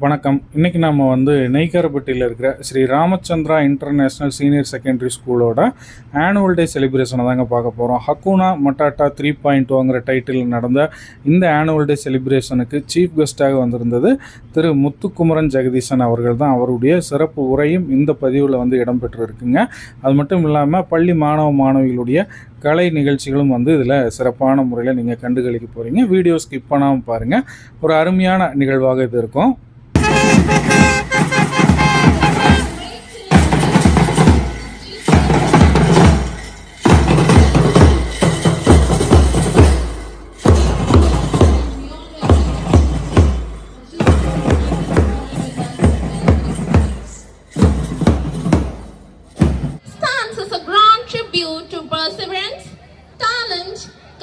வணக்கம். இன்றைக்கி நம்ம நெய்க்காரப்பட்டியில் இருக்கிற Shri Ramachandra international senior secondary ஸ்கூலோட ஆனுவல் டே செலிப்ரேஷனை தாங்க பார்க்க போகிறோம். ஹக்கூனா மட்டாட்டா 3.0ங்கிற டைட்டில் நடந்த இந்த ஆனுவல் டே செலிப்ரேஷனுக்கு சீஃப் கெஸ்ட்டாக வந்திருந்தது திரு முத்துக்குமரன் ஜெகதீசன் அவர்கள் தான். அவருடைய சிறப்பு உரையும் இந்த பதிவில் இடம்பெற்று இருக்குங்க. அது மட்டும் இல்லாமல் பள்ளி மாணவ மாணவிகளுடைய கலை நிகழ்ச்சிகளும் இதில் சிறப்பான முறையில் நீங்கள் கண்டுகளிக்க போகிறீங்க. வீடியோ ஸ்கிப் பண்ணாமல் பாருங்கள். ஒரு அருமையான நிகழ்வாக இது இருக்கும்.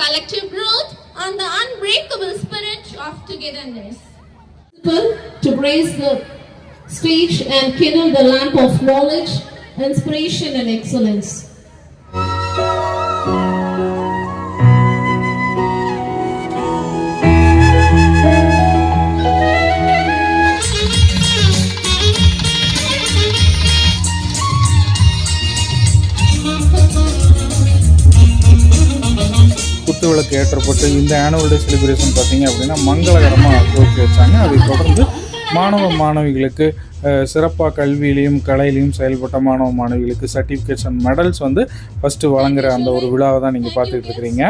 Collective growth and the unbreakable spirit of togetherness. To raise the stage and kindle the lamp of knowledge, inspiration and excellence. விளக்கு ஏற்றப்பட்டு இந்த ஆனுவல் டே செலிப்ரேஷன் பார்த்தீங்க அப்படின்னா மங்களகரமாக துவக்கி வச்சாங்க. அதை தொடர்ந்து மாணவ மாணவிகளுக்கு சிறப்பாக கல்வியிலையும் கலையிலையும் செயல்பட்ட மாணவ மாணவிகளுக்கு சர்டிஃபிகேட்ஸ் அண்ட் மெடல்ஸ் ஃபஸ்ட்டு வழங்குற அந்த ஒரு விழாவை தான் நீங்கள் பார்த்துட்டு இருக்கிறீங்க.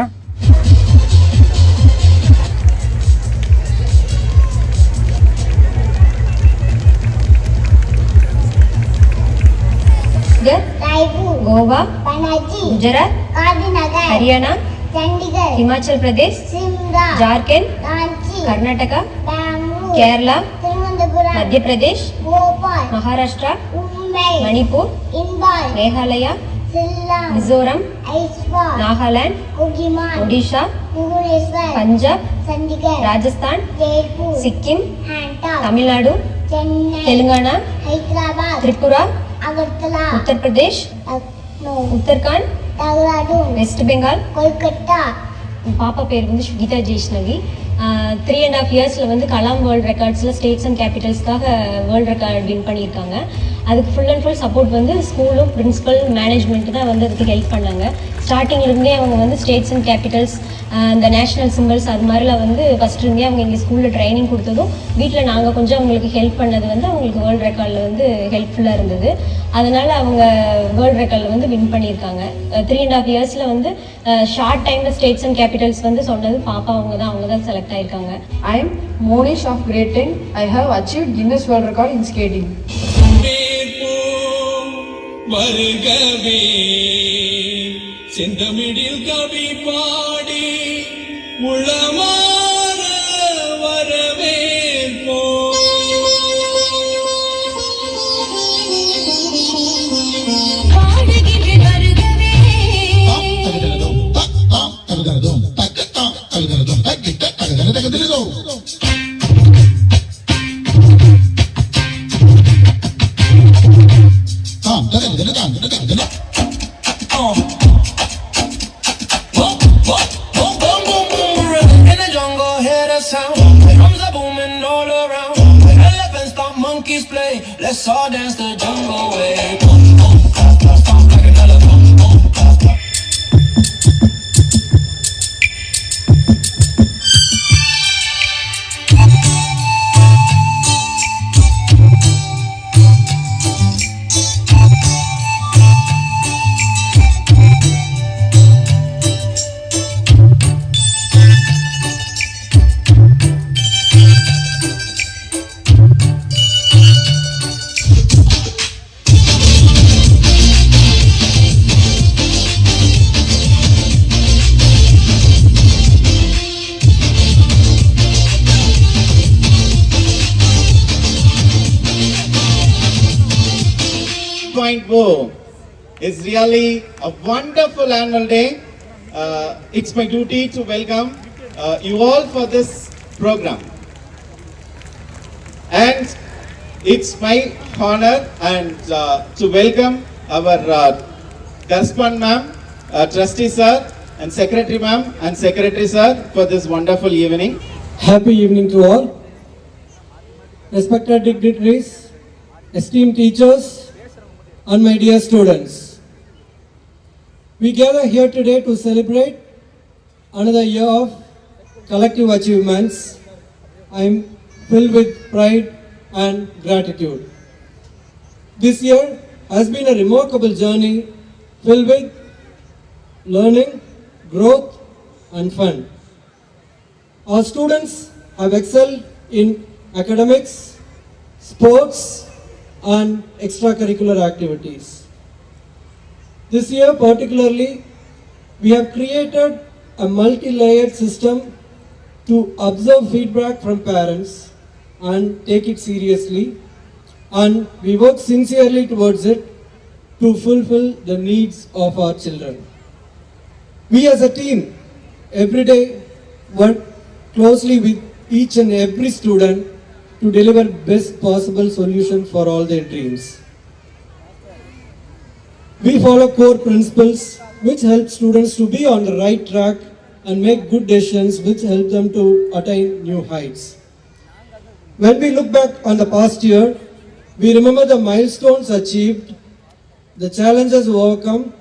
கோவா, குஜராத், ஹரியானா, हिमाचल प्रदेश, झारखंड, कर्नाटका, केरला, मध्य प्रदेश, महाराष्ट्र, मणिपुर, मेघालय, मिजोरम, नागालैंड, ओडिशा, पंजाब, राजस्थान, सिक्किम, तमिलनाडु, तेलंगाना, त्रिपुरा, उत्तर प्रदेश, उत्तराखंड, वेस्ट बेंगाल, कोलकाता. पापा पेर श्वेता जैष्णवी. 3.5 years கலாம் வேர்ல்ட் ரெக்கார்ட்ஸில் ஸ்டேட்ஸ் அண்ட் கேபிட்டல்ஸ்க்காக வேர்ல்டு ரெக்கார்ட் வின் பண்ணியிருக்காங்க. அதுக்கு ஃபுல் அண்ட் ஃபுல் சப்போர்ட் ஸ்கூலும் பிரின்சிபல் மேனேஜ்மெண்ட்டு தான் அதுக்கு ஹெல்ப் பண்ணாங்க. ஸ்டார்டிங்லேருந்தே அவங்க ஸ்டேட்ஸ் அண்ட் கேபிட்டல்ஸ் இந்த நேஷ்னல் சிம்பிள்ஸ் அது மாதிரிலாம் ஃபஸ்ட் இருந்தே அவங்க இங்கே ஸ்கூலில் ட்ரைனிங் கொடுத்ததும் வீட்டில் நாங்கள் கொஞ்சம் அவங்களுக்கு ஹெல்ப் பண்ணது அவங்களுக்கு வேர்ல்டு ரெக்கார்டில் ஹெல்ப்ஃபுல்லாக இருந்தது. அதனால் அவங்க வேர்ல்டு ரெக்கார்டில் வின் பண்ணியிருக்காங்க. 3.5 yearsல ஷார்ட் டைமில் ஸ்டேட்ஸ் அண்ட் கேபிட்டல்ஸ் சொன்னது பாப்பா அவங்க தான் செலக்ட் ஆயிருக்காங்க. I am Monish of grade 10. I have achieved Guinness World Record in skating. வருகவே செந்தமிழில் கவி பாடி உளமாற வரவேற்போ Let's all dance the jungle way. Stomp like an elephant. It's really a wonderful annual day. It's my duty to welcome you all for this program. And it's my honor and to welcome our Gaspon ma'am, trustee sir, and secretary ma'am and secretary sir for this wonderful evening. Happy evening to all. respected dignitaries, esteemed teachers, and my dear students. We gather here today to celebrate another year of collective achievements. I am filled with pride and gratitude. This year has been a remarkable journey filled with learning, growth, and fun. Our students have excelled in academics, sports, and extracurricular activities. This year particularly, we have created a multi-layered system to observe feedback from parents and take it seriously, and we work sincerely towards it to fulfill the needs of our children. We as a team every day work closely with each and every student to deliver best possible solution for all their dreams. We follow core principles which help students to be on the right track and make good decisions which help them to attain new heights. When we look back on the past year, we remember the milestones achieved, the challenges overcome,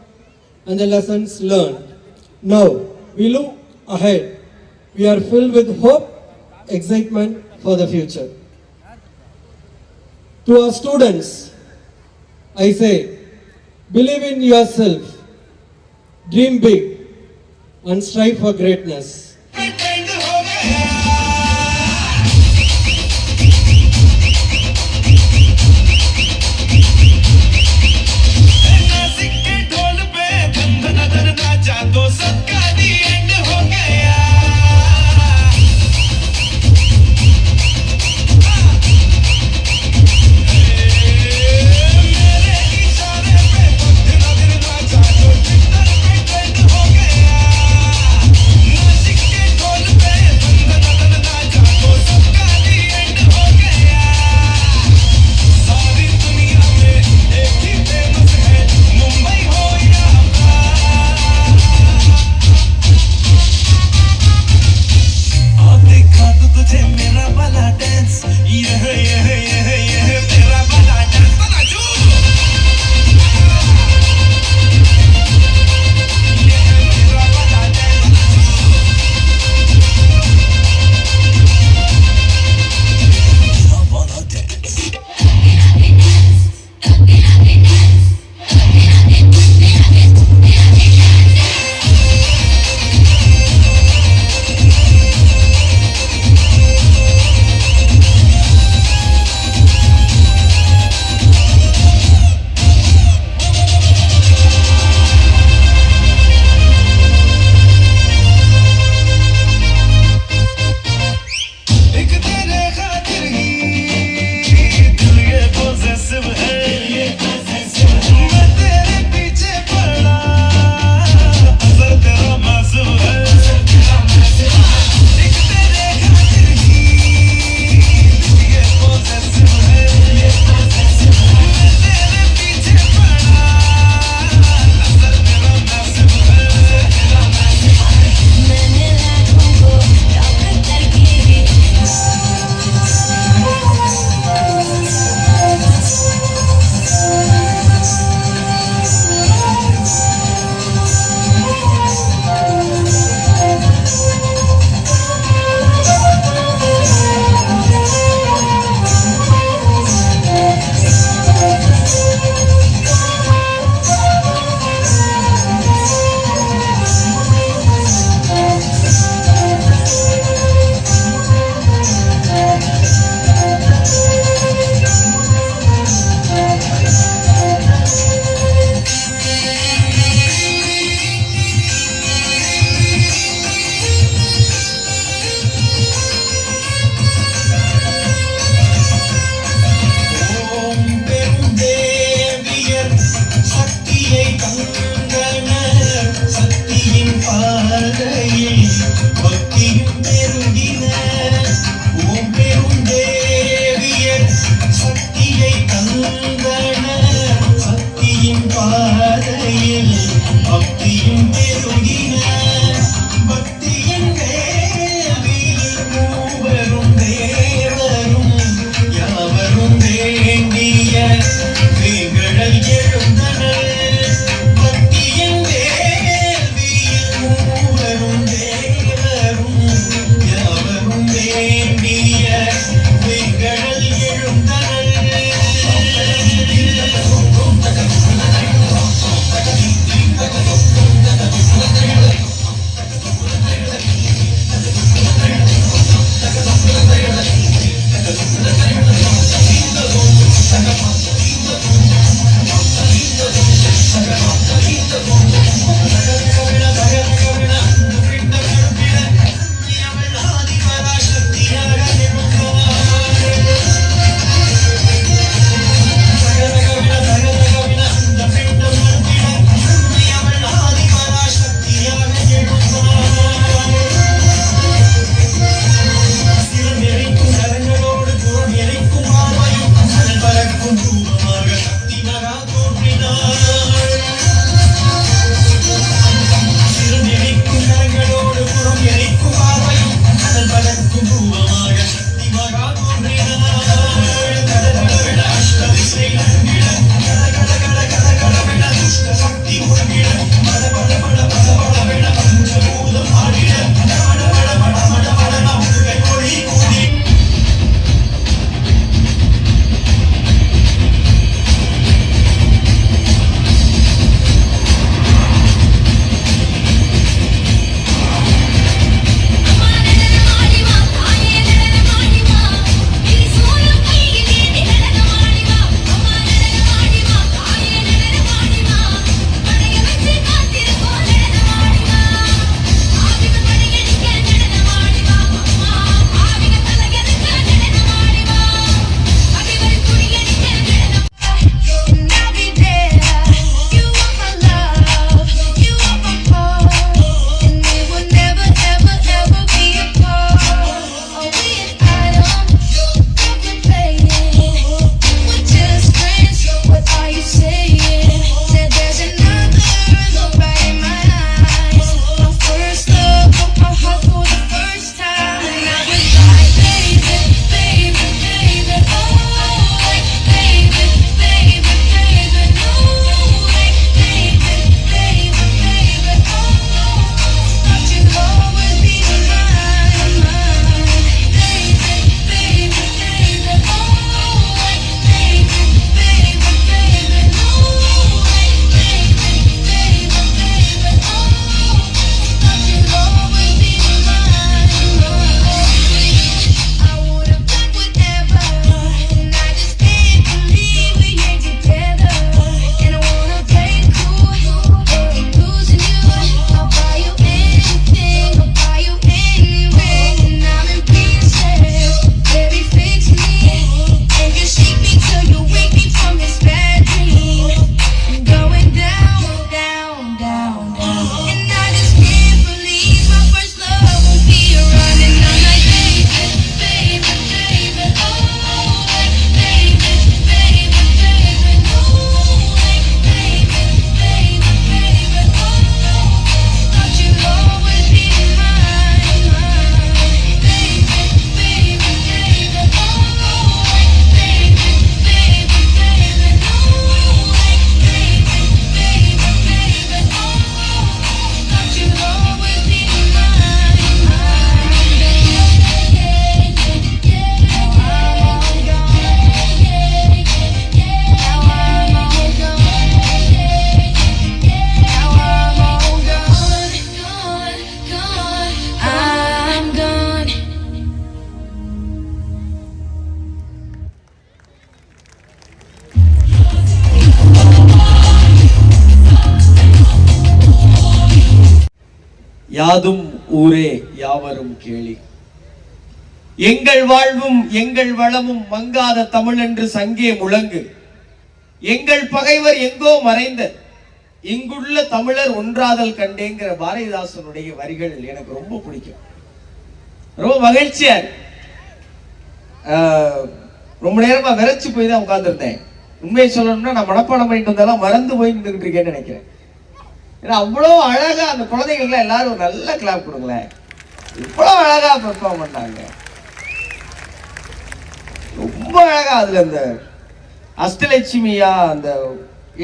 and the lessons learned. Now, we look ahead. We are filled with hope, excitement for the future. To our students, I say, believe in yourself, dream big, and strive for greatness. யாதும் ஊரே யாவரும் கேளி. எங்கள் வாழ்வும் எங்கள் வளமும் மங்காத தமிழ் என்று சங்கே முழங்கு. எங்கள் பகைவர் எங்கோ மறைந்த இங்குள்ள தமிழர் ஒன்றாதல் கண்டேங்கிற பாரதிதாசனுடைய வரிகள் எனக்கு ரொம்ப பிடிக்கும். ரொம்ப மகிழ்ச்சியா ரொம்ப நேரமா விரைச்சு போய் தான் உட்கார்ந்துருந்தேன். உண்மையை சொல்லணும்னா நான் மனப்பாடம் பண்ணிட்டு வந்தாலும் மறந்து போய் நின்றுட்டு இருக்கேன்னு நினைக்கிறேன். ஏன்னா அவ்வளோ அழகா அந்த குழந்தைகள்லாம் எல்லாரும் ஒரு நல்ல கிளாப் கொடுங்களேன். இவ்வளோ அழகா பெர்ஃபார்ம் பண்ணாங்க. ரொம்ப அழகா அதுல அந்த அஷ்டலட்சுமியா அந்த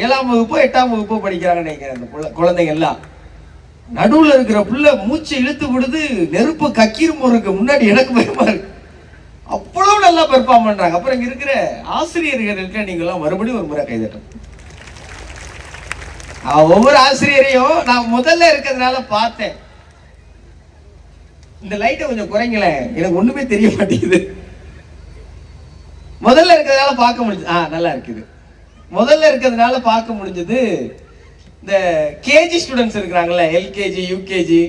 7ஆம் வகுப்போ 8ஆம் வகுப்போ படிக்கிறாங்கன்னு நினைக்கிறேன். அந்த குழந்தைங்க எல்லாம் நடுவுல இருக்கிற புள்ள மூச்சை இழுத்து விடுது, நெருப்பு கக்கீரும் இருக்கு. முன்னாடி எனக்கு பயமா இருக்கு. அவ்வளவு நல்லா பெர்ஃபார்ம் பண்றாங்க. அப்புறம் இங்க இருக்கிற ஆசிரியர்களுக்கு நீங்க எல்லாம் மறுபடியும் ஒரு முறை கைதட்டும். ஒவ்வொரு ஆசிரியரையும் நான் முதல்ல இருக்கிறதுனால பார்த்தேன். இந்த லைட்டை கொஞ்சம் குறைங்களேன், எனக்கு ஒண்ணுமே தெரிய மாட்டேங்குது. முதல்ல இருக்கிறதுனால பார்க்க முடிஞ்சது. நல்லா இருக்குது. முதல்ல இருக்கிறதுனால பார்க்க முடிஞ்சது. இந்த கேஜி ஸ்டூடெண்ட்ஸ் இருக்கிறாங்கல்ல, எல்கேஜி யூகேஜி,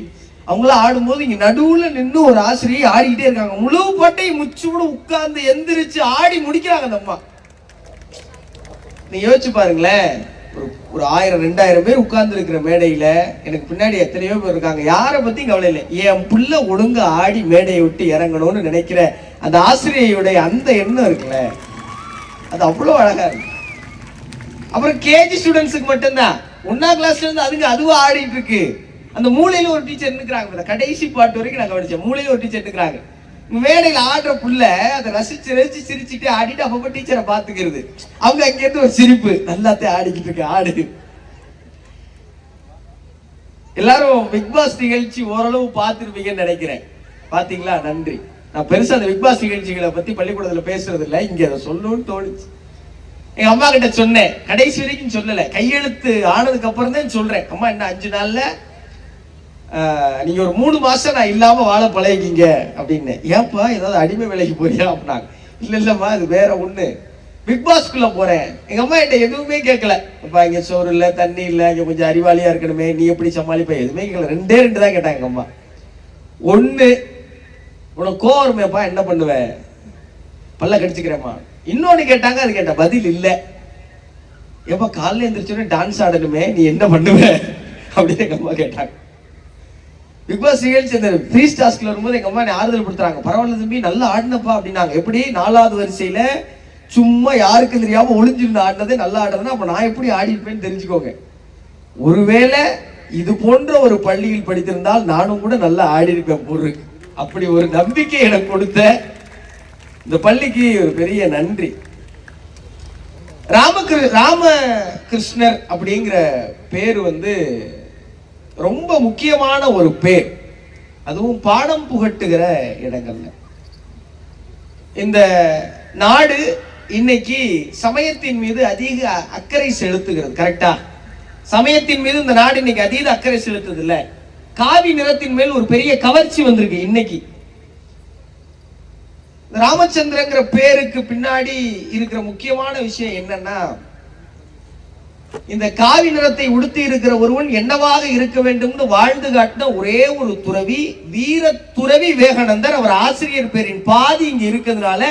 அவங்களாம் ஆடும்போது இங்க நடுவுல நின்று ஒரு ஆசிரியை ஆடிக்கிட்டே இருக்காங்க. முழு பட்டை முச்சோடு உட்கார்ந்து எந்திரிச்சு ஆடி முடிக்கிறாங்க அந்த அம்மா. நீங்க யோசிச்சு பாருங்களேன், ஒரு 1000-2000 பேர் உட்கார்ந்து இருக்கிற மேடையில எனக்கு பின்னாடி எத்தனையோ பேர் இருக்காங்க. யாரை பத்தி கவலை இல்லை. என் புள்ள ஒழுங்கா ஆடி மேடையை விட்டு இறங்கணும்னு நினைக்கிற அந்த ஆசிரியருடைய அந்த எண்ணம் இருக்குல்ல, அது அவ்வளவு அழகா இருக்கு. அப்புறம் கேஜி ஸ்டூடெண்ட்ஸுக்கு மட்டும்தான் 1ஆம் கிளாஸ்ல இருந்து அதுவா ஆடிட்டு இருக்கு. அந்த மூலையில ஒரு டீச்சர் நிற்கிறாங்க. கடைசி பாட்டு வரைக்கும் நாங்க படிச்சோம். மூலையில ஒரு டீச்சர் நிற்கிறாங்க. மேடையில ஆடுற புள்ள அதை ரசிச்சு சிரிச்சுட்டு ஆடிட்டு அப்பப்ப டீச்சரை பாத்துக்கிறது. அவங்க அங்க இருந்து ஒரு சிரிப்பு, நல்லாத்தே ஆடிக்கிட்டு இருக்கு ஆடு. எல்லாரும் பிக் பாஸ் நிகழ்ச்சி ஓரளவு பார்த்திருப்பீங்கன்னு நினைக்கிறேன். பாத்தீங்களா? நன்றி. நான் பெருசா அந்த பிக் பாஸ் நிகழ்ச்சிகளை பத்தி பள்ளிக்கூடத்துல பேசுறது இல்லை, இங்க அதை சொல்லணும்னு தோணுச்சு. எங்க அம்மா கிட்ட சொன்னேன், கடைசி வரைக்கும் சொல்லல, கையெழுத்து ஆனதுக்கு அப்புறம் தான் சொல்றேன். அம்மா இன்னும் 5 நாள்ல நீங்க ஒரு 3 மாசம் நான் இல்லாம வாழ பழகிங்க அப்படின்னு. ஏன்பா ஏதாவது அடிமை வேலைக்கு போறியா அப்படின்னாங்க. இல்லம்மா இது வேற ஒண்ணு, பிக் பாஸ்குள்ள போறேன். எங்க அம்மா என்கிட்ட எதுவுமே கேட்கல. அப்பா இங்க சோறு இல்ல, தண்ணி இல்ல, இங்க கொஞ்சம் அறிவாளியா இருக்கணுமே, நீ எப்படி சமாளிப்ப, எதுவுமே கேட்கல. 2 தான் கேட்டாங்க எங்க அம்மா. ஒண்ணு, உனக்கு கோவருமேப்பா என்ன பண்ணுவ, பல்ல கடிச்சுக்கிறேம்மா. இன்னொன்னு கேட்டாங்க, அது கேட்ட பதில் இல்ல. ஏப்பா காலைல எழுந்திரிச்சோடனே டான்ஸ் ஆடணுமே, நீ என்ன பண்ணுவ அப்படின்னு எங்க அம்மா கேட்டாங்க. பிக் பாஸ் நிகழ்ச்சி அந்த ஃப்ரீ டாஸ்க்ல வரும்போது எங்க அம்மா ஆறுதல் கொடுத்துறாங்க. பரவாயில்ல தம்பி, நல்லா ஆடினப்பா அப்படின்னாங்க. எப்படி 4வது வரிசையில சும்மா யாருக்கும் தெரியாம ஒளிஞ்சிருந்து ஆடினதே நல்லா ஆடுறதுன்னா அப்ப நான் எப்படி ஆடி இருப்பேன்னு தெரிஞ்சுக்கோங்க. ஒருவேளை இது போன்ற ஒரு பள்ளியில் படித்திருந்தால் நானும் கூட நல்லா ஆடி இருப்பேன் பொருள். அப்படி ஒரு நம்பிக்கை எனக்கு கொடுத்த இந்த பள்ளிக்கு ஒரு பெரிய நன்றி. ராமகிருஷ்ணர் அப்படிங்கிற பேர் ரொம்ப முக்கியமான ஒரு பேர். அதுவும் பாடம் புகட்டுகிற இடங்கள்ல. இந்த நாடு இன்னைக்கு சமயத்தின் மீது அதிக அக்கறை செலுத்துகிறது. கரெக்டா? சமயத்தின் மீது இந்த நாடு இன்னைக்கு அதீத அக்கறை செலுத்துது இல்ல. காவி நிறத்தின் மேல் ஒரு பெரிய கவர்ச்சி வந்திருக்கு இன்னைக்கு. ராமச்சந்திரங்கிற பேருக்கு பின்னாடி இருக்கிற முக்கியமான விஷயம் என்னன்னா, இந்த காவி நிறத்தை உடுத்தி இருக்கிற ஒருவன் என்னவாக இருக்க வேண்டும் வாழ்ந்து காட்டின ஒரே ஒரு துறவி, வீர துறவி விவேகானந்தர். அவர் ஆசிரியர் பேரின் பாதி இங்க இருக்கிறதுனால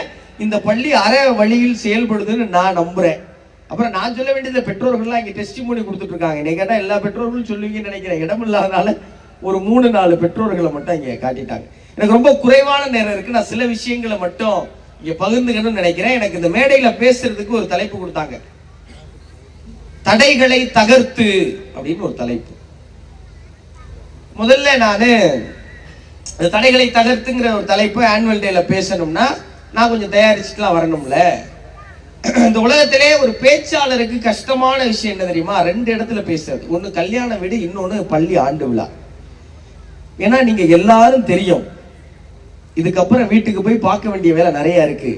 இந்த பள்ளி அற வழியில் செயல்படுதுன்னு நான் நம்புறேன். அப்புறம் நான் சொல்ல வேண்டியது, பெற்றோர்கள்லாம் இங்க டெஸ்டிமோனி கொடுத்துட்டு இருக்காங்க. இன்னைக்கு கேட்டா எல்லா பெற்றோர்களும் சொல்லுவீங்கன்னு நினைக்கிறேன். இடம் இல்லாதனால ஒரு 3-4 பெற்றோர்களை மட்டும் இங்க காட்டிட்டாங்க. எனக்கு ரொம்ப குறைவான நேரம் இருக்கு. நான் சில விஷயங்களை மட்டும் இங்க பகிர்ந்துக்கணும்னு நினைக்கிறேன். எனக்கு இந்த மேடையில பேசுறதுக்கு ஒரு தலைப்பு கொடுத்தாங்க, தடைகளை தகர்த்து அப்படின்னு ஒரு தலைப்பு. முதல்ல நானு இந்த தடைகளை தகர்த்துங்கிற ஒரு தலைப்பு ஆனுவல் டேல பேசணும்னா நான் கொஞ்சம் தயாரிச்சுட்டுலாம் வரணும்ல. இந்த உலகத்திலே ஒரு பேச்சாளருக்கு கஷ்டமான விஷயம் என்ன தெரியுமா? 2 இடத்துல பேசுறது. ஒண்ணு கல்யாண வீடு, இன்னொன்னு பள்ளி ஆண்டு விழா. ஏன்னா நீங்க எல்லாரும் தெரியும், இதுக்கப்புறம் வீட்டுக்கு போய் பார்க்க வேண்டிய வேலை நிறைய இருக்கு.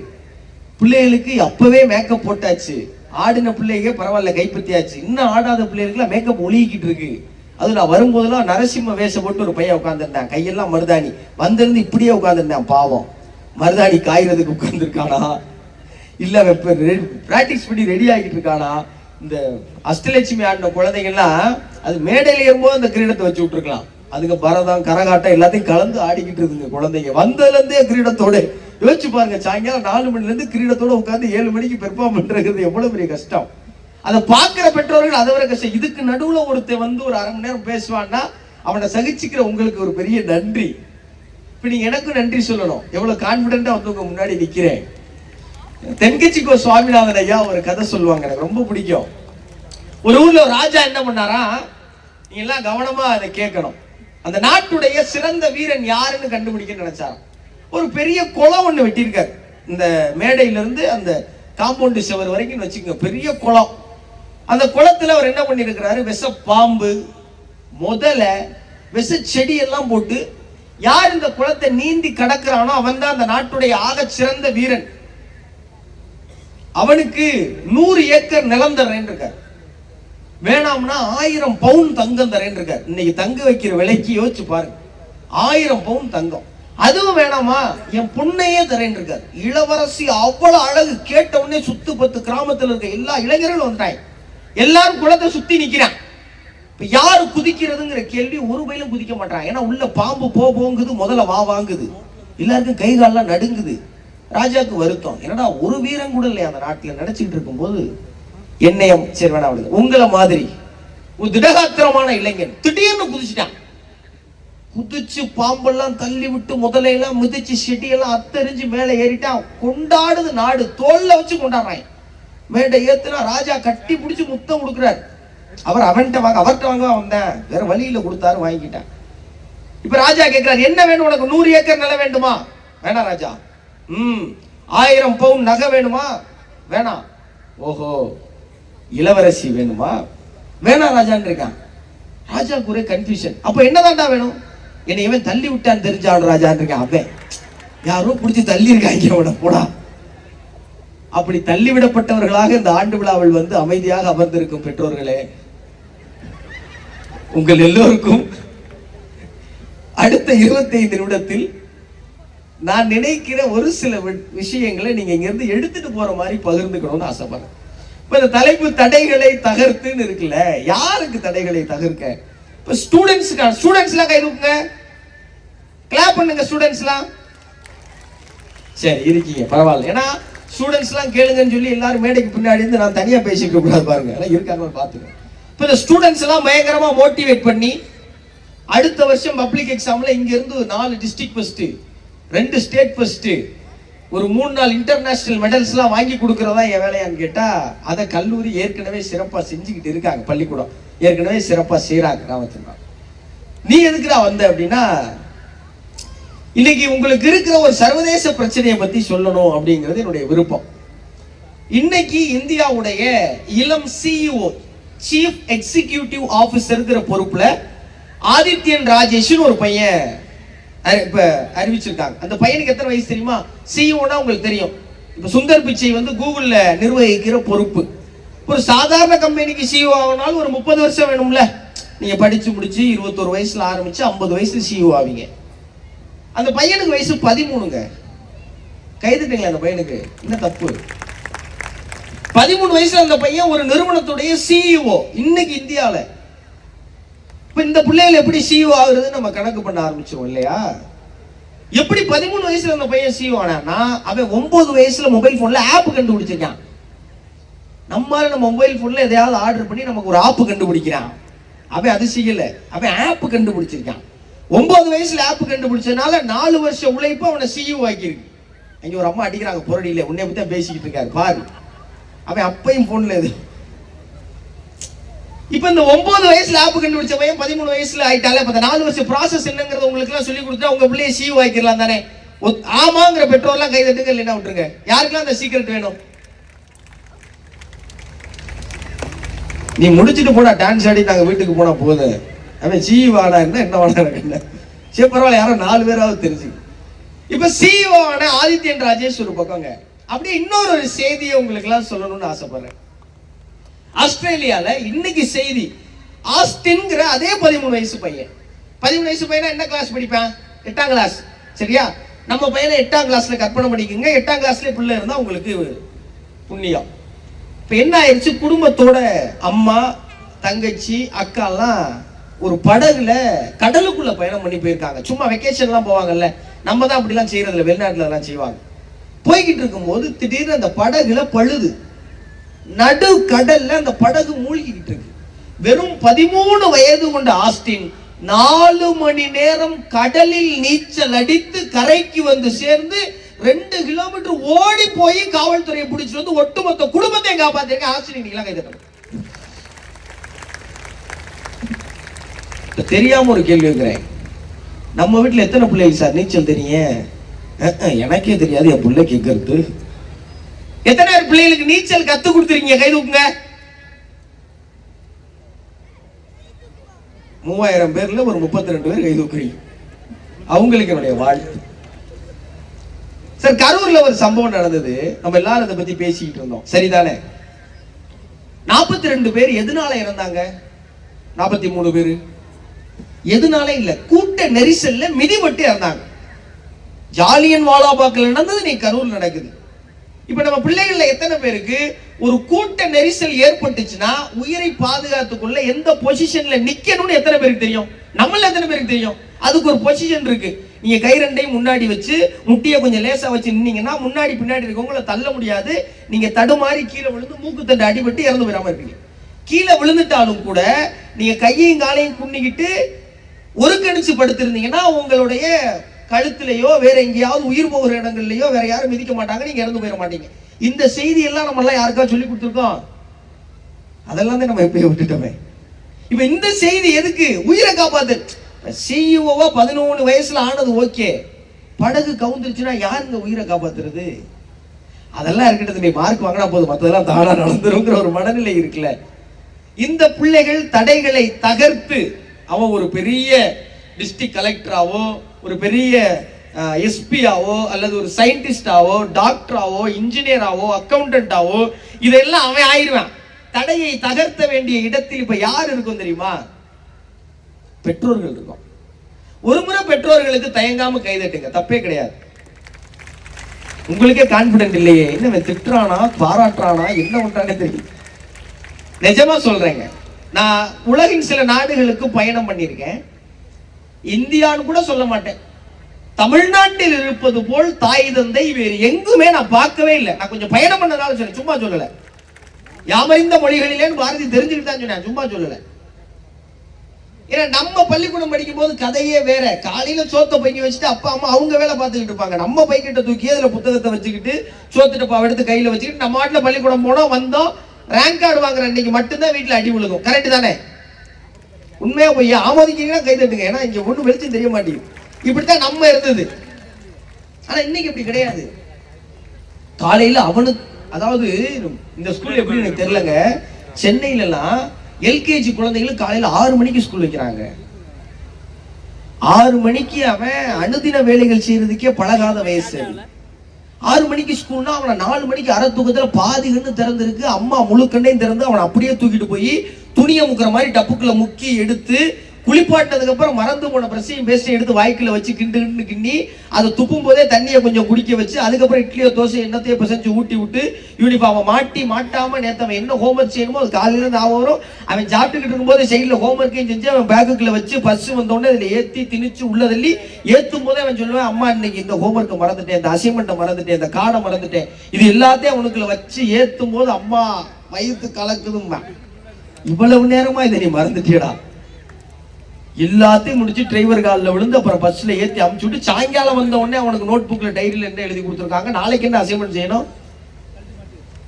பிள்ளைகளுக்கு அப்பவே மேக்கப் போட்டாச்சு. ஆடின பிள்ளைங்க பரவாயில்ல கைப்பற்றியாச்சு. இன்னும் ஆடாத பிள்ளைகளுக்குலாம் மேக்கப் ஒழுகிக்கிட்டு இருக்கு. அது நான் வரும்போதெல்லாம் நரசிம்ம வேஷம் போட்டு ஒரு பையன் உட்காந்துருந்தேன், கையெல்லாம் மருதாணி வந்திருந்து இப்படியே உட்காந்துருந்தேன். பாவம், மருதாணி காய்றதுக்கு உட்கார்ந்துருக்கானா இல்ல பிராக்டிஸ் பண்ணி ரெடி ஆகிட்டு இருக்கானா? இந்த அஷ்டலட்சுமி ஆடின குழந்தைங்கள்லாம் அது மேடையில ஏறும்போது அந்த கிரீடத்தை வச்சு விட்டுருக்கலாம். அதுக்கு பரதம் கரகாட்டம் எல்லாத்தையும் கலந்து ஆடிக்கிட்டு இருக்குங்க குழந்தைங்க. வந்ததுல இருந்தே கிரீடத்தோட யோசிச்சு பாருங்க, சாயங்காலம் 4 மணில இருந்து கிரீடத்தோட உட்காந்து 7 மணிக்கு பெர்ஃபார்ம் பண்றது எவ்வளவு பெரிய கஷ்டம். அதை பார்க்கிற பெற்றோர்கள் அதை விட கஷ்டம். இதுக்கு நடுவுல ஒருத்தர் வந்து ஒரு 1/2 மணி நேரம் பேசுவான்னா அவனை சகிச்சுக்கிற உங்களுக்கு ஒரு பெரிய நன்றி. இப்ப நீங்க எனக்கு நன்றி சொல்லணும். எவ்வளவு கான்பிடண்டா வந்து உங்க முன்னாடி நிக்கிறேன். தென்கட்சிக்கோ சுவாமிநாதன் ஐயா ஒரு கதை சொல்லுவாங்க, எனக்கு ரொம்ப பிடிக்கும். ஒரு ஊர்ல ஒரு ராஜா என்ன பண்ணாரா, நீங்க எல்லாம் கவனமா அதை கேட்கணும். அந்த நாட்டுடைய சிறந்த வீரன் யாருன்னு கண்டுபிடிக்க நினைச்சாரு. ஒரு பெரிய குளம் ஒண்ணு வெட்டியிருக்காரு. இந்த மேடையில இருந்து அந்த காம்பவுண்ட் சுவர் வரைக்கும் வச்சுக்கோங்க, பெரிய குளம். அந்த குளத்துல அவர் என்ன பண்ணிருக்கிறாரு, விஷ பாம்பு, முதல, விஷ செடி எல்லாம் போட்டு யார் இந்த குளத்தை நீந்தி கடக்கிறானோ அவன் தான் அந்த நாட்டுடைய ஆக சிறந்த வீரன். அவனுக்கு 100 ஏக்கர் நிலம் தரேன் இருக்கார். வேணாம்னா 1000 பவுன் தங்கம் தரேன் இருக்கார். இன்னைக்கு தங்க வைக்கிற விலைக்கு யோசிச்சு பாருங்க, 1000 பவுன் தங்கம். அதுவும் வேணாமா, என் பொண்ணையே தரேன் இருக்கார். இளவரசி அவ்வளவு அழகு. கேட்ட உடனே சுத்து 10 கிராமத்தில் இருக்க எல்லா இளைஞர்களும் வந்துட்டாங்க. எல்லாரும் குளத்தை சுத்தி நிக்கிறான். இப்ப யாரு குதிக்கிறதுங்கிற கேள்வி ஒரு பயிலும் குதிக்க மாட்டாங்க. ஏன்னா உள்ள பாம்பு போங்குது, முதல்ல வாங்குது, எல்லாருக்கும் கை காலெல்லாம் நடுங்குது. ராஜாக்கு வருத்தம், என்னடா ஒரு வீரன் கூட இல்லையா அந்த நாட்டுல. நினைச்சுக்கிட்டு இருக்கும் போது என்னையம் சரி வேணா, உங்களை மாதிரி ஒரு திடகாத்திரமான இளைஞன் திடீர்னு குதிச்சுட்டான். குதிச்சு பாம்பெல்லாம் தள்ளி விட்டு முதலையெல்லாம் மிதிச்சு செடியெல்லாம் அத்தறிஞ்சு மேலே ஏறிட்டான். கொண்டாடுது நாடு, தோல்ல வச்சு கொண்டாடுறான். மேடை ஏத்துனா ராஜா கட்டி பிடிச்சு முத்தம் கொடுக்குறாரு. அவர்கிட்ட வாங்க வந்தேன், வேற வழியில கொடுத்தாரு, வாங்கிக்கிட்டான். இப்ப ராஜா கேட்கிறாரு, என்ன வேணும் உனக்கு? 100 ஏக்கர் நிலம் வேண்டுமா? வேணாம் ராஜா. 1000 பவுன் நகை வேணுமா? வேணாம். ஓஹோ, இளவரசி வேணுமா? வேணாம் ராஜான்னு இருக்கான். ராஜாக்கு ஒரே கன்ஃபியூஷன். அப்ப என்னதான்டா வேணும்? என்னை இவன் தள்ளி விட்டான்னு தெரிஞ்சான் ராஜான்னு இருக்கான். அவன் யாரோ பிடிச்சி தள்ளி இருக்காங்க போடா. அப்படி தள்ளிவிடப்பட்டவர்களாக இந்த ஆண்டு விழாவில் வந்து அமைதியாக அமர்ந்திருக்கும் பெற்றோர்களே, உங்கள் எல்லோருக்கும் அடுத்த 25 நிமிடத்தில் நான் நினைக்கிற ஒரு சில விஷயங்களை நீங்க இங்க இருந்து எடுத்துட்டு போற மாதிரி பகிர்ந்துக்கணும்னு ஆசைப்படுறேன். இப்ப இந்த தலைப்பு தடைகளை தகர்த்துன்னு இருக்குல்ல, யாருக்கு தடைகளை தகர்க்க? இப்ப ஸ்டூடெண்ட்ஸ் எல்லாம் கை தூக்குங்க, கிளாப் பண்ணுங்க. ஸ்டூடெண்ட்ஸ் எல்லாம் சரி இருக்கீங்க, பரவாயில்ல. ஏன்னா ஸ்டூடெண்ட்ஸ் எல்லாம் கேளுங்கன்னு சொல்லி எல்லாரும் மேடைக்கு பின்னாடி இருந்து நான் தனியா பேசிக்க கூடாது பாருங்க, எல்லாம் இருக்காங்க பாத்துங்க. இப்ப இந்த ஸ்டூடெண்ட்ஸ் எல்லாம் பயங்கரமா மோட்டிவேட் பண்ணி அடுத்த வருஷம் பப்ளிக் எக்ஸாம்ல இங்க இருந்து 4 டிஸ்ட்ரிக்ட் ஃபர்ஸ்ட், 2 ஸ்டேட் ஃபர்ஸ்ட், ஒரு 3 4 இன்டர்நேஷனல் மெடல்ஸ் எல்லாம் வாங்கி கொடுக்கறதா என் வேலையான்னு கேட்டா, அதை கல்லூரி ஏற்கனவே சிறப்பா செஞ்சுக்கிட்டு இருக்காங்க. பள்ளிக்கூடம் ஏற்கனவே சிறப்பா செய்யறாங்க. ராமச்சந்திரா, நீ எதுக்குடா வந்த அப்படின்னா, இன்னைக்கு உங்களுக்கு இருக்கிற ஒரு சர்வதேச பிரச்சனையை பத்தி சொல்லணும் அப்படிங்கிறது என்னுடைய விருப்பம். இன்னைக்கு இந்தியாவுடைய இளம் சிஇஓ, சீஃப் எக்ஸிகியூட்டிவ் ஆபீசர் பொறுப்புல ஆதித்யன் ராஜேஷ் ஒரு பையன் இப்ப அறிவிச்சிருக்காங்க. அந்த பையனுக்கு எத்தனை வயசு தெரியுமா? சிஇஓனா உங்களுக்கு தெரியும். இப்ப சுந்தர் பிச்சை வந்து கூகுள்ல நிர்வகிக்கிற பொறுப்பு. ஒரு சாதாரண கம்பெனிக்கு சிஇஓ ஆகனாலும் ஒரு 30 வருஷம் வேணும்ல. நீங்க படிச்சு முடிச்சு 21 வயசுல ஆரம்பிச்சு 50 வயசுல சிஇஓ ஆவீங்க. அந்த பையனுக்கு வயசு 13ங்க. கைதுட்டீங்களா அந்த பையனுக்கு? என்ன தப்பு? 13 வயசுல அந்த பையன் ஒரு நிறுவனத்துடைய சிஇஓ இன்னைக்கு இந்தியால. இப்ப இந்த பிள்ளைகள் எப்படி சிஇஓ ஆகுறது நம்ம கணக்கு பண்ண ஆரம்பிச்சோம் இல்லையா? எப்படி 13 வயசுல அந்த பையன் சிஇஓ ஆனா, அவன் 9 வயசுல மொபைல் போன்ல ஆப் கண்டுபிடிச்சிருக்கான். நம்ம மொபைல் போன்ல எதையாவது ஆர்டர் பண்ணி நமக்கு ஒரு ஆப் கண்டுபிடிக்கிறான். அவன் அது செய்யல, அவன் ஆப் கண்டுபிடிச்சிருக்கான். 9 வயசுல ஆப் கண்டுபிடிச்சதுனால 4 வருஷம் உழைப்பு அவனை சிஇஓ ஆக்கியிருக்கு. அங்க ஒரு அம்மா அடிக்கிறாங்க புரடியில, உன்னை பத்தி தான் பேசிக்கிட்டு இருக்காரு பாரு. அவன் அப்பையும் போன்ல இது. இப்ப இந்த 9 வயசுல ஆப் கண்டுபிடிச்ச பையன் 13 வயசுல ஆயிட்டாலே, இப்ப 4 வருஷம் ப்ராசஸ் என்னங்கறத உங்களுக்கு எல்லாம் சொல்லி கொடுத்தா உங்க பிள்ளைய சிஇஓ ஆக்கிடலாம் தானே? ஆமாங்கிற பெற்றோர் எல்லாம் கை தட்டுங்க, இல்லைன்னா விட்டுருங்க. யாருக்கெல்லாம் அந்த சீக்ரெட் வேணும்? நீ முடிச்சுட்டு போனா டான்ஸ் ஆடி நாங்க வீட்டுக்கு போனா போதும். அவன் சிஇஓ ஆனா என்ன வாடா என்ன சரி பரவாயில்ல, யாரோ 4 பேராவது தெரிஞ்சு. இப்ப சிஇஓ ஆன ஆதித்யன் ராஜேஷ் ஒரு பக்கங்க. அப்படியே இன்னொரு செய்தியை உங்களுக்கு எல்லாம் சொல்லணும்னு ஆசைப்படுறேன். ஆஸ்திரேலியால இன்னைக்கு செய்தி, ஆஸ்டின்ங்கிற அதே 13 வயசு பையன். 13 வயசு பையனா என்ன கிளாஸ் படிப்பான்? 8ஆம் கிளாஸ். சரியா? நம்ம பையனை 8ஆம் கிளாஸ்ல கற்பனை பண்ணிக்கோங்க. 8ஆம் கிளாஸ்ல பிள்ளை இருந்தா உங்களுக்கு புண்ணியம். இப்ப என்ன ஆயிடுச்சு, குடும்பத்தோட அம்மா, தங்கச்சி, அக்கா எல்லாம் ஒரு படகுல கடலுக்குள்ள பயணம் பண்ணி போயிருக்காங்க. சும்மா வெக்கேஷன்லாம் போவாங்கல்ல, நம்ம தான் அப்படிலாம் செய்யறதில்ல, வெளிநாட்டுல எல்லாம் செய்வாங்க. போய்கிட்டு இருக்கும்போது திடீர்னு அந்த படகுல பழுது, நடு கடல்ல அந்த படகு மூழ்கிக்கிட்டு இருக்கு. வெறும் 13 வயது கொண்ட ஆஸ்டின் 4 மணி நேரம் கடலில் நீச்சல் அடித்து கரைக்கு வந்து சேர்ந்து 2 கிலோமீட்டர் ஓடி போய் காவல்துறையை பிடிச்சிட்டு வந்து ஒட்டுமொத்த குடும்பத்தை காப்பாத்திருக்க ஆஸ்டின். நீங்க கை தட்டணும். தெரியாம ஒரு கேள்வி வைக்கிறேன், நம்ம வீட்டுல எத்தனை பிள்ளைகள் சார் நீச்சல் தெரியும்? எனக்கே தெரியாது, என் பிள்ளை கேட்கறது. எத்தனை பேர் பிள்ளைகளுக்கு நீச்சல் கத்து கொடுத்துருக்கீங்க? கை தூக்குங்க. 3000 பேர்ல ஒரு 32 பேர் கை தூக்குறீங்க. அவங்களுக்கு என்னுடைய வாழ்த்து. சார், கரூர்ல ஒரு சம்பவம் நடந்தது, நம்ம எல்லாரும் அதை பத்தி பேசிக்கிட்டு இருந்தோம், சரிதானே? 42 பேர் எதனால இறந்தாங்க? 43 பேர் எதனால இல்ல, கூட்ட நெரிசல்ல மிதிபட்டு இறந்தாங்க. ஜாலியன் வாலாபாக்கில் நடந்தது, நீ கரூர் நடக்குது. இப்ப நம்ம பிள்ளைகள்ல எத்தனை பேருக்கு ஒரு கூட்ட நெரிசல் ஏற்பட்டுச்சுன்னா உயிரை பாதுகாத்துக்குள்ள எந்த பொசிஷன்ல நிக்கணும்னு எத்தனை பேருக்கு தெரியும்? நம்மள எத்தனை பேருக்கு தெரியும்? அதுக்கு ஒரு பொசிஷன் இருக்கு. நீங்க கை ரெண்டையும் முன்னாடி வச்சு முட்டியை கொஞ்சம் லேசா வச்சு நின்னீங்கன்னா முன்னாடி பின்னாடி இருக்கவங்களை தள்ள முடியாது. நீங்க தடுமாறி கீழே விழுந்து மூக்கு தண்டு அடிபட்டு இறந்து போயிடாம இருக்கீங்க. கீழே விழுந்துட்டாலும் கூட நீங்க கையையும் காலையும் குன்னிக்கிட்டு ஒருங்கிணைச்சு படுத்திருந்தீங்கன்னா உங்களுடைய கழுத்திலேயோ வேற எங்கேயாவது உயிர் போகிற இடங்கள்லயோ வேற யாரும் மிதிக்க மாட்டாங்க, நீங்க இறந்து போயிட மாட்டீங்க. இந்த செய்தி எல்லாம் நம்ம எல்லாம் யாருக்காவது சொல்லி கொடுத்துருக்கோம்? அதெல்லாம் தான் நம்ம எப்பயே விட்டுட்டோமே. இப்ப இந்த செய்தி எதுக்கு? உயிரை காப்பாத்து. சிஇஓவா 11 வயசுல ஆனது ஓகே, படகு கவுந்துருச்சுன்னா யாருங்க உயிரை காப்பாத்துறது? அதெல்லாம் இருக்கட்டும், நீ மார்க் வாங்கினா போதும், மற்றதெல்லாம் தானா நடந்துருங்கிற ஒரு மனநிலை இருக்குல்ல. இந்த பிள்ளைகள் தடைகளை தகர்த்து அவன் ஒரு பெரிய டிஸ்ட்ரிக்ட் கலெக்டராவோ ஒரு பெரிய எஸ்பியாவோ அல்லது ஒரு சயின்டிஸ்டாவோ டாக்டராவோ இன்ஜினியராவோ அக்கௌண்டன்டாவோ இதெல்லாம் அவன் ஆயிடுவான். தடையை தகர்த்த வேண்டிய இடத்தில் இப்ப யார் இருக்கும் தெரியுமா? பெற்றோர்கள் இருக்கும். ஒரு முறை பெற்றோர்களுக்கு தயங்காம கைதட்டுங்க, தப்பே கிடையாது. உங்களுக்கே கான்பிடன்ட் இல்லையே, என்ன திட்டுறானா பாராட்டுறானா என்ன பண்றானே தெரியும். நிஜமா சொல்றேங்க, நான் உலகின் சில நாடுகளுக்கு பயணம் பண்ணியிருக்கேன். இந்தியான்னு கூட சொல்ல மாட்டேன், தமிழ்நாட்டில் இருப்பது போல் தாய் தந்தை வேறு எங்குமே நான் பார்க்கவே இல்லை. நான் கொஞ்சம் பயணம் பண்ணதால சொன்னேன், சும்மா சொல்லல. யாமறிந்த மொழிகளிலேன்னு பாரதி தெரிஞ்சுக்கிட்டு தான் சொன்னேன், சும்மா சொல்லல. ஏன்னா நம்ம பள்ளிக்கூடம் படிக்கும் போது கதையே வேற. காலையில சோத்த பைக்கி வச்சுட்டு அப்பா அம்மா அவங்க வேலை பார்த்துக்கிட்டு இருப்பாங்க, நம்ம பைக்கிட்ட தூக்கி அதுல புத்தகத்தை வச்சுக்கிட்டு சோத்துட்டு எடுத்து கையில வச்சுக்கிட்டு நம்ம நாட்டுல பள்ளிக்கூடம் போனோம் வந்தோம். ரேங்க் கார்டு வாங்குற அன்னைக்கு மட்டும்தான் வீட்டுல அடி விழுகும். கரெக்ட் தானே? உண்மையா போய் ஆமோதிக்கிறீங்கன்னா கை தட்டுங்க, ஏன்னா இங்க ஒண்ணு வெளிச்சம் தெரிய மாட்டேங்குது. இப்படித்தான் நம்ம இருந்தது. ஆனா இன்னைக்கு இப்படி கிடையாது. காலையில அவனுக்கு, அதாவது இந்த ஸ்கூல் எப்படி எனக்கு தெரியலங்க, சென்னையில எல்லாம் எல்கேஜி குழந்தைகளுக்கு காலையில 6 மணிக்கு ஸ்கூல் வைக்கிறாங்க. 6 மணிக்கு அவன் அனுதின வேலைகள் செய்யறதுக்கே பழகாத வயசு. 6 மணிக்கு ஸ்கூல்னா அவனை 4 மணிக்கு அரை தூக்கத்துல பாதி கண்ணு திறந்திருக்கு, அம்மா முழு கண்ணையும் திறந்து அவனை அப்படியே தூக்கிட்டு போய் துணியை முக்கிற மாதிரி டப்புக்குள்ள முக்கி எடுத்து குளிப்பாட்டினதுக்கு அப்புறம் மறந்து போன பிரச்சனையும் பேஸ்டையும் எடுத்து வாய்க்குள்ள வச்சு கிண்டு கிண்டி அதை துப்பும் போதே தண்ணியை கொஞ்சம் குடிக்க வச்சு அதுக்கப்புறம் இட்லியோ தோசை என்னத்தையோ பிசைஞ்சு ஊட்டி விட்டு யூனிஃபார்மை மாட்டாம நேற்று அவன் என்ன ஹோம்ஒர்க் செய்யணுமோ அது காலையில இருந்து வரும். அவன் சாப்பிட்டுக்கிட்டு இருக்கும்போது சைடில் ஹோம்ஒர்க்கையும் செஞ்சு அவன் பேக்குக்குள்ள வச்சு பஸ் வந்தோடனே அதில் ஏற்றி திணிச்சு உள்ளதள்ளி ஏற்றும் போதே அவன் சொல்லுவேன், அம்மா இன்னைக்கு இந்த ஹோம்ஒர்க்கை மறந்துட்டேன், இந்த அசைன்மெண்ட்டை மறந்துட்டேன், இந்த கார்டை மறந்துட்டேன். இது எல்லாத்தையும் அவனுக்குள்ள வச்சு ஏற்றும் போது அம்மா வயிற்று கலக்குதும்மா, இவ்வளவு நேரமா இதை நீ மறந்துட்டியடா. எல்லாத்தையும் முடிச்சு டிரைவர் காலில் விழுந்து அப்புறம் பஸ்ல ஏற்றி அமுச்சு விட்டு சாயங்காலம் வந்த உடனே அவனுக்கு நோட் புக்ல டைரியில் என்ன எழுதி கொடுத்துருக்காங்க, நாளைக்கு என்ன அசைன்மெண்ட் செய்யணும்.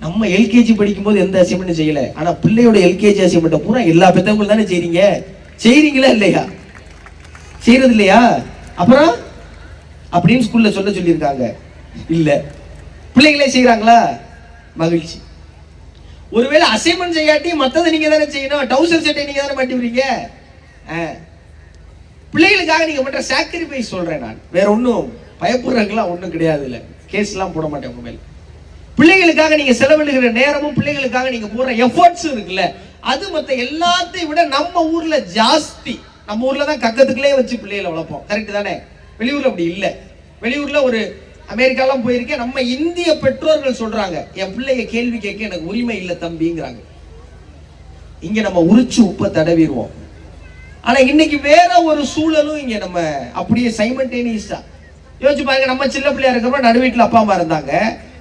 நம்ம எல்கேஜி படிக்கும் போது எந்த அசைன்மெண்ட் செய்யல, ஆனா பிள்ளையோட எல்கேஜி அசைன்மெண்ட்டை பூரா எல்லா பெற்றவங்களும் தானே செய்றீங்களா இல்லையா? செய்யறது இல்லையா? அப்புறம் அப்படின்னு ஸ்கூல்ல சொல்லியிருக்காங்க. இல்ல, பிள்ளைங்களே செய்யறாங்களா? மகிழ்ச்சி. ஒருவேளை அசைன்மெண்ட் செய்யாட்டி மத்ததை நீங்க தானே செய்யணும். டவுசர் சட்டை நீங்க தானே மாட்டி விடுறீங்க. பிள்ளைகளுக்காக நீங்க பண்ற சாக்ரிஃபைஸ் சொல்றேன் நான், வேற ஒன்றும் பயப்படுறதுக்கெல்லாம் ஒன்றும் கிடையாது. இல்ல கேஸ் எல்லாம் போட மாட்டேன் உங்க மேல. பிள்ளைகளுக்காக நீங்க செலவிடுகிற நேரமும் பிள்ளைகளுக்காக நீங்க போடுற எஃபர்ட்ஸ் இருக்குல்ல, அது மத்த எல்லாத்தையும் விட நம்ம ஊர்ல ஜாஸ்தி. நம்ம ஊர்ல தான் கக்கத்துக்குள்ளே வச்சு பிள்ளைகளை வளர்ப்போம். கரெக்ட் தானே? வெளியூர்ல அப்படி இல்லை. வெளியூர்ல ஒரு அமெரிக்காலாம் போயிருக்கேன், நம்ம இந்திய பெற்றோர்கள் சொல்றாங்க, என் பிள்ளைய கேள்வி கேட்க எனக்கு உரிமை இல்லை தம்பிங்கிறாங்க. இங்க நம்ம உரிச்சு உப்பை தடவிடுவோம். ஆனா இன்னைக்கு வேற ஒரு சூழலும் இங்க நம்ம அப்படியே சைமல்டேனியஸா யோசிச்சு பாருங்க. நம்ம சின்ன பிள்ளையா இருக்கிறப்ப நடு வீட்டுல அப்பா அம்மா இருந்தாங்க,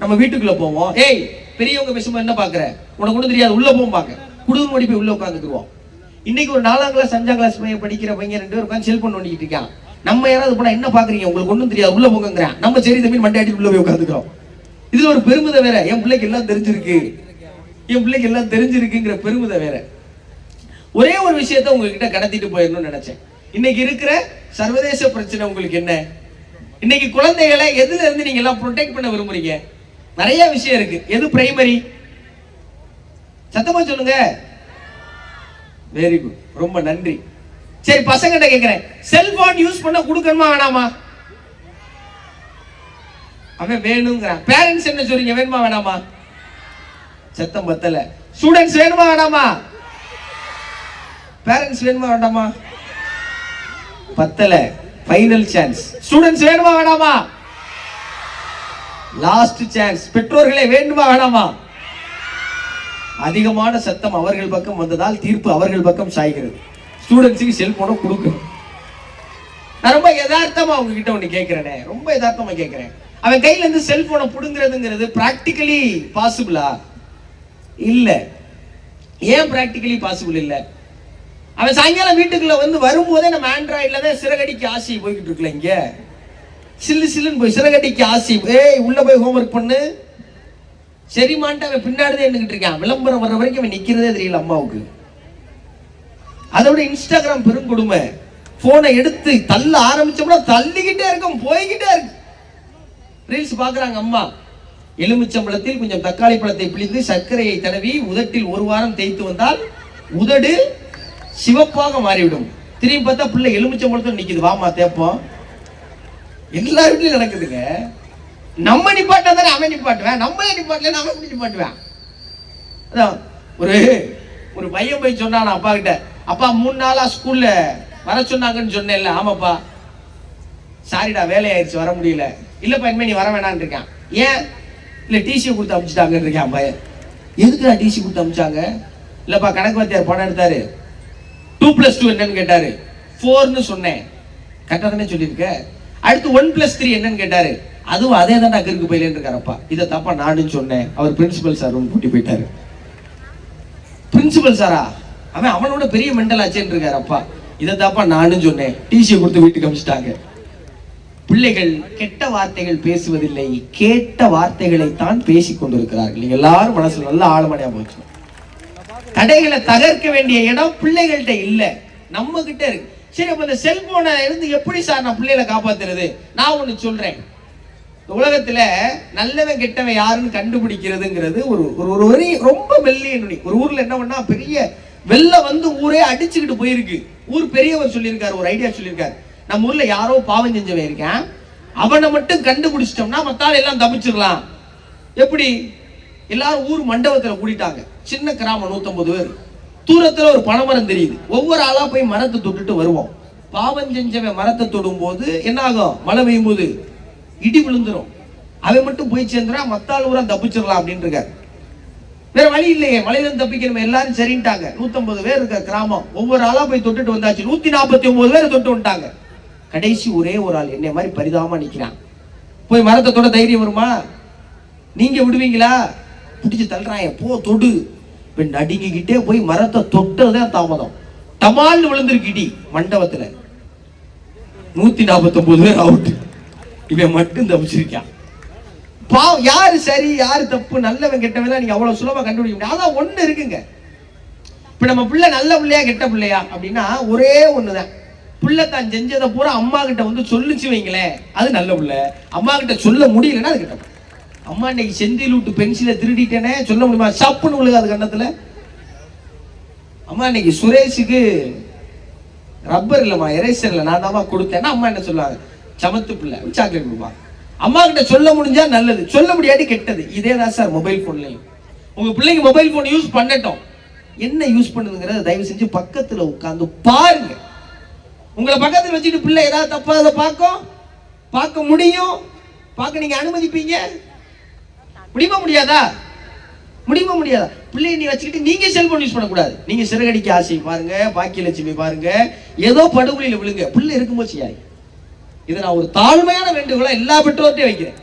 நம்ம வீட்டுக்குள்ள போவோம், ஏய் பெரியவங்க பேசும்போது என்ன பாக்குற, உனக்கு ஒன்றும் தெரியாது, உள்ள போவாங்க, குடும்பம் ஓடி போய் உள்ள உட்காந்துக்குவோம். இன்னைக்கு ஒரு 4ஆம் கிளாஸ் 5ஆம் கிளாஸ் படிக்கிற பையன் 2 பேர் உட்காந்து செல்போன் நோண்டிக்கிட்டு இருக்கான். நம்ம யாராவது போனா என்ன பாக்குறீங்க, உங்களுக்கு ஒன்றும் தெரியாது, உள்ள போங்கிறான். நம்ம சரி தம்பி மண்டையாட்டி உள்ள போய் உட்காந்துக்கிறோம். இதுல ஒரு பெருமிதை வேற, என் பிள்ளைக்கு எல்லாம் தெரிஞ்சிருக்கு, என் பிள்ளைக்கு எல்லாம் தெரிஞ்சிருக்குங்கிற பெருமிதை வேற. ஒரே ஒரு விஷயத்த உங்ககிட்ட கடத்திட்டு போயிடணும்னு நினைச்சேன். இன்னைக்கு இருக்கிற சர்வதேச பிரச்சனை உங்களுக்கு என்ன? இன்னைக்கு குழந்தைகளை எதுல இருந்து நீங்க எல்லாம் ப்ரொடெக்ட் பண்ண விரும்புறீங்க? நிறைய விஷயம் இருக்கு. எது பிரைமரி? சத்தமா சொல்லுங்க. வெரி குட், ரொம்ப நன்றி. சரி, பசங்கிட்ட கேட்கிறேன், செல்போன் யூஸ் பண்ண கொடுக்கணுமா வேணாமா? அவன் வேணுங்கிறான். பேரண்ட்ஸ் என்ன சொல்றீங்க, வேணுமா வேணாமா? சத்தம் பத்தல. ஸ்டூடெண்ட்ஸ் வேணுமா வேணாமா? பேரண்ட்ஸ் வேணுமா வேண்டாமா? பத்தல. Final chance. ஸ்டூடெண்ட்ஸ் வேணுமா வேணாமா? Last chance. பெற்றோர்களே வேணுமா வேணாமா? அதிகமான சத்தம் அவர்கள் பக்கம் வந்ததால் தீர்ப்பு அவர்கள் பக்கம் சாய்கிறது. ஸ்டூடெண்ட்ஸுக்கு செல்போனை கொடுக்கணும். நான் ரொம்ப யதார்த்தமா உங்ககிட்ட ஒண்ணு கேட்கிறேனே, ரொம்ப யதார்த்தமா கேட்கிறேன். அவன் கையில இருந்து செல்போனை புடுங்கிறதுங்கிறது பிராக்டிகலி பாசிபிளா? இல்ல. ஏன் பிராக்டிகலி பாசிபிள் இல்ல? அவன் சாயங்காலம் வீட்டுக்குள்ள வந்து வரும்போதே நம்ம ஆண்ட்ராய்ட்ல தான் சிறகடிக்கு ஆசி போய்கிட்டு இருக்கல, இங்க சில்லு சில்லுன்னு போய் சிறகடிக்கு ஆசி, ஏய் உள்ள போய் ஹோம்ஒர்க் பண்ணு, சரிமான்ட்டு அவன் பின்னாடிதான் இருந்துகிட்டு இருக்கான். விளம்பரம் வர்ற வரைக்கும் அவன் நிக்கிறதே தெரியல அம்மாவுக்கு. அதோட இன்ஸ்டாகிராம் பெருங்கொடுமை. போனை எடுத்து தள்ள ஆரம்பிச்சோம்னா தள்ளிக்கிட்டே இருக்கும், போய்கிட்டே இருக்கு. ரீல்ஸ் பாக்குறாங்க அம்மா. எலுமிச்சம்பழத்தில் கொஞ்சம் தக்காளி பழத்தை பிழிந்து சர்க்கரையை தடவி உதட்டில் 1 வாரம் தேய்த்து வந்தால் உதடு சிவப்பாக மாறிவிடும். திரும்பி பார்த்தா பிள்ளை எலுமிச்சம்பழத்தில் நிக்குது, வாமா தேப்போம். எல்லா வீட்லயும் நடக்குதுங்க. நம்ம நிப்பாட்டா தானே அவன் நிப்பாட்டுவேன், நம்மளே நிப்பாட்டல அவன் எப்படி நிப்பாட்டுவேன்? அதான் ஒரு பையன் போய் சொன்னான் அப்பா கிட்ட, அப்பா 3 நாளா ஸ்கூல்ல வர சொன்னாங்கன்னு சொன்னேன்ல. ஆமாப்பா. சாரிடா வேலை ஆயிடுச்சு வர முடியல. இல்லப்பா இனிமே நீ வர வேணான்னு இருக்கான். ஏன்? இல்ல டிசி கொடுத்து அனுப்பிச்சிட்டாங்கன்னு இருக்கான் பையன். எதுக்குடா டிசி கொடுத்து அனுப்பிச்சாங்க? இல்லப்பா கணக்கு வாத்தியார் பணம் எடுத்தாரு, 2+2 என்னன்னு கேட்டாரு, 4ன்னு சொன்னேன். கரெக்டா தானே சொல்லியிருக்க. அடுத்து 1+3 என்னன்னு கேட்டாரு, அதுவும் அதே தான் கிறுக்கு போயிலேன்னு இருக்காரப்பா. இதை தப்பா நானும் சொன்னேன். அவர் பிரின்சிபல் சார் கூட்டி போயிட்டாரு. பிரின்சிபல் சாரா? அவனோட பெரிய மெண்டல் ஆச்சேன்னு இருக்காரு அப்பா. இதை தப்பா நானும் சொன்னேன். டிசியை கொடுத்து வீட்டுக்கு அனுப்பிச்சிட்டாங்க. பிள்ளைகள் கெட்ட வார்த்தைகள் பேசுவதில்லை, கேட்ட வார்த்தைகளை தான் பேசிக் கொண்டிருக்கிறார்கள். நீங்க எல்லாரும் மனசுல நல்ல ஆழமடையா போச்சு. கடைகளை தகர்க்க வேண்டிய இடம் பிள்ளைகள்கிட்ட இல்ல, நம்ம கிட்ட இருக்கு. சரி, அப்ப இந்த செல்போனை இருந்து எப்படி சார் நான் பிள்ளைகளை காப்பாத்துறது? நான் ஒண்ணு சொல்றேன். உலகத்துல நல்லவன் கெட்டவன் யாருன்னு கண்டுபிடிக்கிறதுங்கிறது ஒரு வரி ரொம்ப மெல்லிய நுனி. ஒரு ஊர்ல என்ன பண்ணா, பெரிய வெள்ளம் வந்து ஊரே அடிச்சுக்கிட்டு போயிருக்கு. ஊர் பெரியவர் சொல்லியிருக்காரு, ஒரு ஐடியா சொல்லியிருக்காரு. நம்ம ஊர்ல யாரோ பாவம் செஞ்சவன் இருக்கான், அவனை மட்டும் கண்டுபிடிச்சிட்டோம்னா மத்தால எல்லாம் தப்பிச்சிடலாம். எப்படி? எல்லாரும் ஊர் மண்டபத்துல கூட்டிட்டாங்க. சின்ன கிராமம், 150 பேர். தூரத்துல ஒரு பனைமரம் தெரியுது. ஒவ்வொரு ஆளா போய் மரத்தை தொட்டுட்டு வருவோம். பாவம் செஞ்சவன் மரத்தை தொடும் போது என்ன ஆகும்? மழை பெய்யும் போது இடி விழுந்துரும். அவன் மட்டும் போய் சேர்ந்துடா, மத்தாள் ஊரா தப்பிச்சிடலாம் அப்படின்னு இருக்காரு. வேற வழி இல்லையே, மழையில தப்பிக்கணும். எல்லாரும் சரின்ட்டாங்க. 150 பேர் இருக்க கிராமம். ஒவ்வொரு ஆளா போய் தொட்டுட்டு வந்தாச்சு. 149 பேர் தொட்டு வந்துட்டாங்க. கடைசி ஒரே ஒரு ஆள் என்னை மாதிரி பரிதாபமா நிக்கிறான். போய் மரத்தை தொட தைரியம் வருமா? நீங்க விடுவீங்களா? பிடிச்சு தள்ளுறான், போ தொடு. நடுங்கிக்கிட்டே போய் மரத்தை தொட்டதுதான் தாமதம். டமால்னு விழுந்திருக்கு இடி மண்டபத்துல. 149 பேர் அவுட். இவன் மட்டும் தப்பிச்சிருக்கான். பாவம். யாரு சரி யாரு தப்பு, நல்லவன் கெட்டவன் நீங்க அவ்வளவு சுலபமா கண்டுபிடிக்க முடியாது. அதான் ஒண்ணு இருக்குங்க. இப்ப நம்ம பிள்ளை நல்ல பிள்ளையா கெட்ட பிள்ளையா அப்படின்னா ஒரே ஒண்ணுதான். பிள்ளை தான் செஞ்சதை பூரா அம்மா கிட்ட வந்து சொல்லிச்சு வைங்களேன், அது நல்ல பிள்ளை. அம்மா கிட்ட சொல்ல முடியலன்னா அது கெட்ட. அம்மா இன்னைக்கு செந்தில் விட்டு பென்சிலை திருடிட்டேனே சொல்ல முடியுமா? சப்புன்னு விழுகாது கண்ணத்துல. அம்மா இன்னைக்கு சுரேஷுக்கு ரப்பர் இல்லம்மா, எரேசர் இல்லை, நான் தான் கொடுத்தேன்னா அம்மா என்ன சொல்லுவாங்க? சமத்து பிள்ளை, சாக்லேட் கொடுப்பாங்க. அம்மா கிட்ட சொல்ல முடிஞ்சா நல்லது, சொல்ல முடியாட்டி கெட்டது. இதே தான் சார் மொபைல் போன்லையும். உங்க பிள்ளைங்க மொபைல் போன் யூஸ் பண்ணட்டும். என்ன யூஸ் பண்ணுங்கிறத தயவு செஞ்சு பக்கத்துல உட்கார்ந்து பாருங்க. உங்களை பக்கத்துல வச்சுட்டு பிள்ளை ஏதாவது தப்பா அதை பார்க்க முடியும். பார்க்க நீங்க அனுமதிப்பீங்க? முடியுமா முடியாதா? முடியுமா முடியாதா? பிள்ளைய நீ வச்சுக்கிட்டு நீங்க செல்போன் யூஸ் பண்ணக்கூடாது. நீங்க சிறகடிக்க ஆசை பாருங்க, பாக்கியலட்சுமி பாருங்க, ஏதோ படுகொலியில விழுங்க, பிள்ளை இருக்கும்போது செய்யாய். இதை நான் ஒரு தாழ்மையான வேண்டுகோளா எல்லா பெற்றோர்ட்டையும் வைக்கிறேன்.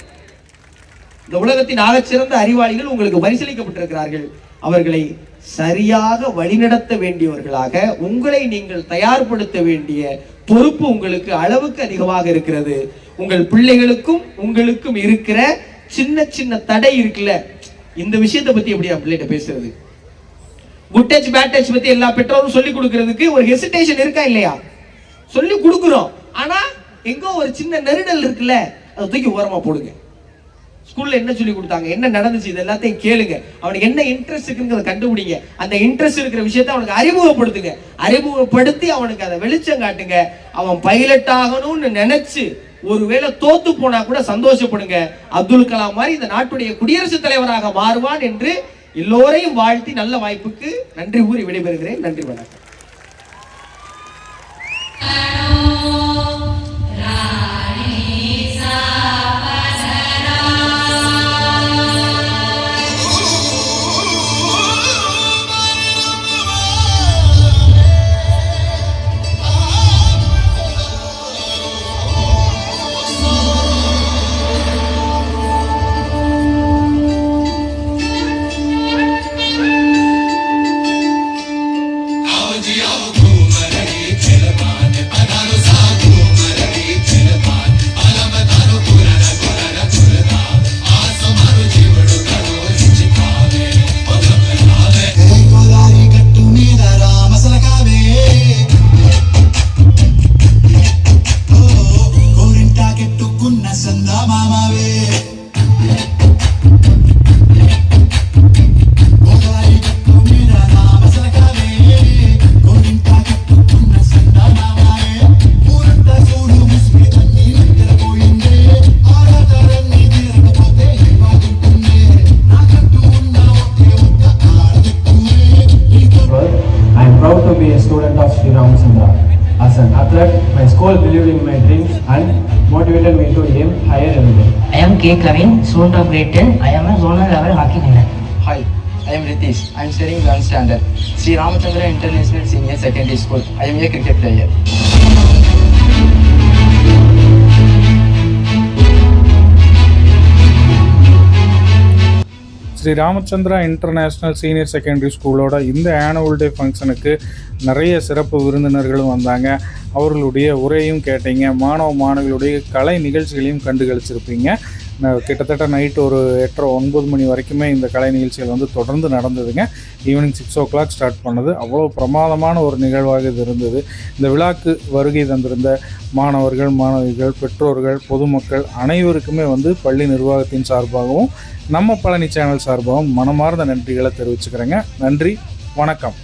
இந்த உலகத்தின் ஆகச்சிறந்த அறிவாளிகள் உங்களுக்கு பரிசீலிக்கப்பட்டிருக்கிறார்கள். அவர்களை சரியாக வழிநடத்த வேண்டியவர்களாக உங்களை நீங்கள் தயார்படுத்த வேண்டிய பொறுப்பு உங்களுக்கு அளவுக்கு அதிகமாக இருக்கிறது. உங்கள் பிள்ளைகளுக்கும் உங்களுக்கும் இருக்கிற சின்ன சின்ன தடை இருக்குல்ல, இந்த விஷயத்தை பத்தி எப்படியா பிள்ளைகிட்ட பேசுறது? குட் டச் பேட் டச் பத்தி எல்லா பெற்றோரும் சொல்லி கொடுக்கிறதுக்கு ஒரு ஹெசிடேஷன் இருக்கா இல்லையா? சொல்லி கொடுக்குறோம், ஆனா எங்கோ ஒரு சின்ன நெருடல் இருக்குல்ல, அதை தூக்கி ஓரமா போடுங்க. ஸ்கூல்ல என்ன சொல்லி கொடுத்தாங்க, என்ன நடந்துச்சு, இது எல்லாத்தையும் கேளுங்க. அவனுக்கு என்ன இன்ட்ரெஸ்ட் இருக்குங்கிறத கண்டுபிடிங்க. அந்த இன்ட்ரெஸ்ட் இருக்கிற விஷயத்தை அவனுக்கு அறிமுகப்படுத்துங்க. அறிமுகப்படுத்தி அவனுக்கு அதை வெளிச்சம் காட்டுங்க. அவன் பைலட் ஆகணும்னு நினைச்சு ஒருவேளை தோத்து போனா கூட சந்தோஷப்படுங்க. அப்துல் கலாம் மாதிரி இந்த நாட்டுடைய குடியரசுத் தலைவராக மாறுவான் என்று எல்லோரையும் வாழ்த்தி நல்ல வாய்ப்புக்கு நன்றி கூறி விடைபெறுகிறேன். நன்றி, வணக்கம். As an athlete, my school believed in my dreams and motivated me to aim higher every day. I am K. Kavin, student of grade 10. I am a zonal level hockey winner. Hi, I am Ritesh. I am studying 11th standard. Sri Ramachandra International Senior Secondary School. I am a cricket player. Shri Ramachandra international senior secondary ஸ்கூலோட இந்த annual day ஃபங்க்ஷனுக்கு நிறைய சிறப்பு விருந்தினர்களும் வந்தாங்க. அவர்களுடைய உரையும் கேட்டீங்க. மாணவ மாணவிகளுடைய கலை நிகழ்ச்சிகளையும் கண்டுகளிச்சிருப்பீங்க. கிட்டத்தட்ட நைட்டு ஒரு 8:30-9 மணி வரைக்குமே இந்த கலை நிகழ்ச்சிகள் வந்து தொடர்ந்து நடந்ததுங்க. ஈவினிங் 6 o'clock ஸ்டார்ட் பண்ணது. அவ்வளோ பிரமாதமான ஒரு நிகழ்வாக இது இருந்தது. இந்த விழாக்கு வருகை தந்திருந்த மாணவர்கள், மாணவிகள், பெற்றோர்கள், பொதுமக்கள் அனைவருக்குமே வந்து பள்ளி நிர்வாகத்தின் சார்பாகவும் நம்ம பழனி சேனல் சார்பாகவும் மனமார்ந்த நன்றிகளை தெரிவிச்சுக்கிறேங்க. நன்றி, வணக்கம்.